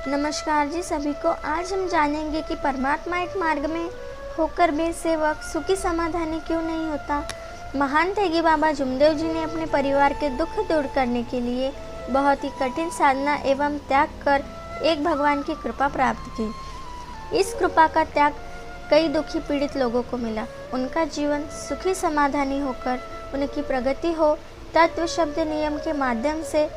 नमस्कार जी सभी को। आज हम जानेंगे कि परमात्मा एक मार्ग में होकर भी सेवक सुखी समाधानी क्यों नहीं होता। महान तेगी बाबा जुमदेव जी ने अपने परिवार के दुख दूर करने के लिए बहुत ही कठिन साधना एवं त्याग कर एक भगवान की कृपा प्राप्त की। इस कृपा का त्याग कई दुखी पीड़ित लोगों को मिला। उनका जीवन सुखी समाधानी होकर उनकी प्रगति हो। तत्व शब्द नियम के माध्यम से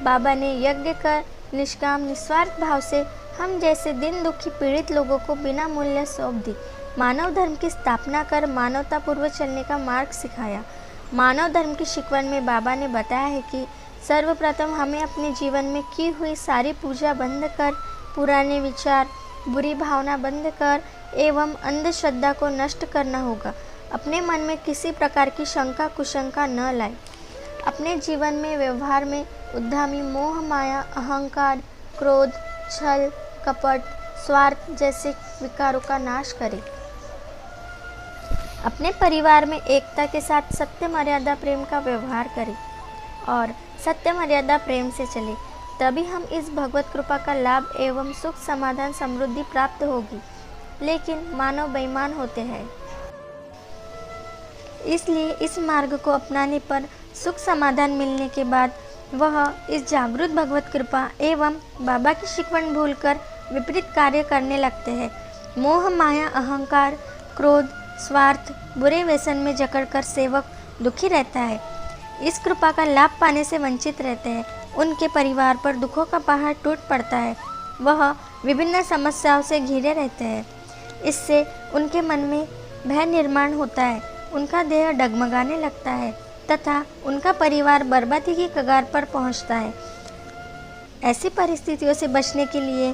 बाबा ने यज्ञ कर निष्काम निस्वार्थ भाव से हम जैसे दिन दुखी पीड़ित लोगों को बिना मूल्य सौंप दी। मानव धर्म की स्थापना कर मानवता पूर्व चलने का मार्ग सिखाया। मानव धर्म की शिकवण में बाबा ने बताया है कि सर्वप्रथम हमें अपने जीवन में की हुई सारी पूजा बंद कर, पुराने विचार, बुरी भावना बंद कर एवं अंधश्रद्धा को नष्ट करना होगा। अपने मन में किसी प्रकार की शंका कुशंका न लाए। अपने जीवन में व्यवहार में उद्यमी मोह माया अहंकार क्रोध छल कपट स्वार्थ जैसे विकारों का नाश करें। अपने परिवार में एकता के साथ सत्य मर्यादा प्रेम का व्यवहार करें और सत्य मर्यादा प्रेम से चले। तभी हम इस भगवत कृपा का लाभ एवं सुख समाधान समृद्धि प्राप्त होगी। लेकिन मानव बेईमान होते हैं, इसलिए इस मार्ग को अपनाने पर सुख समाधान मिलने के बाद वह इस जागृत भगवत कृपा एवं बाबा की शिकवण भूलकर विपरीत कार्य करने लगते हैं। मोह माया अहंकार क्रोध स्वार्थ बुरे व्यसन में जकड़कर सेवक दुखी रहता है। इस कृपा का लाभ पाने से वंचित रहते हैं। उनके परिवार पर दुखों का पहाड़ टूट पड़ता है। वह विभिन्न समस्याओं से घिरे रहते हैं। इससे उनके मन में भय निर्माण होता है। उनका देह डगमगाने लगता है तथा उनका परिवार बर्बादी की कगार पर पहुंचता है। ऐसी परिस्थितियों से बचने के लिए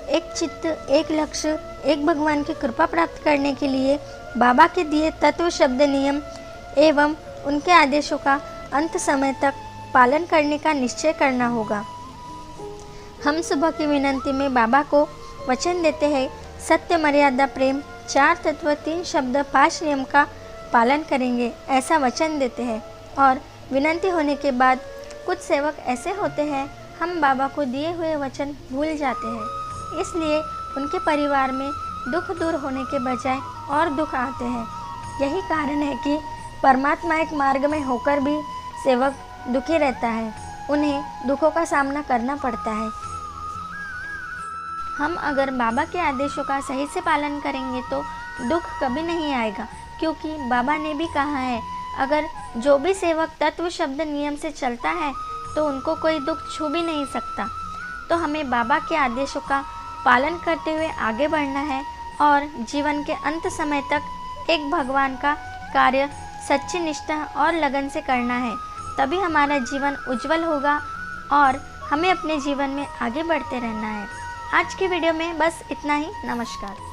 एक चित्त एक लक्ष्य एक भगवान की कृपा प्राप्त करने के लिए बाबा के दिए तत्व शब्द नियम एवं उनके आदेशों का अंत समय तक पालन करने का निश्चय करना होगा। हम सुबह की विनंती में बाबा को वचन देते हैं, सत्य मर्यादा प्रेम 4 तत्व 3 शब्द 5 नियम का पालन करेंगे, ऐसा वचन देते हैं। और विनंती होने के बाद कुछ सेवक ऐसे होते हैं, हम बाबा को दिए हुए वचन भूल जाते हैं। इसलिए उनके परिवार में दुख दूर होने के बजाय और दुख आते हैं। यही कारण है कि परमात्मा एक मार्ग में होकर भी सेवक दुखी रहता है। उन्हें दुखों का सामना करना पड़ता है। हम अगर बाबा के आदेशों का सही से पालन करेंगे तो दुख कभी नहीं आएगा, क्योंकि बाबा ने भी कहा है, अगर जो भी सेवक तत्व शब्द नियम से चलता है तो उनको कोई दुख छू भी नहीं सकता। तो हमें बाबा के आदेशों का पालन करते हुए आगे बढ़ना है और जीवन के अंत समय तक एक भगवान का कार्य सच्ची निष्ठा और लगन से करना है। तभी हमारा जीवन उज्जवल होगा और हमें अपने जीवन में आगे बढ़ते रहना है। आज की वीडियो में बस इतना ही। नमस्कार।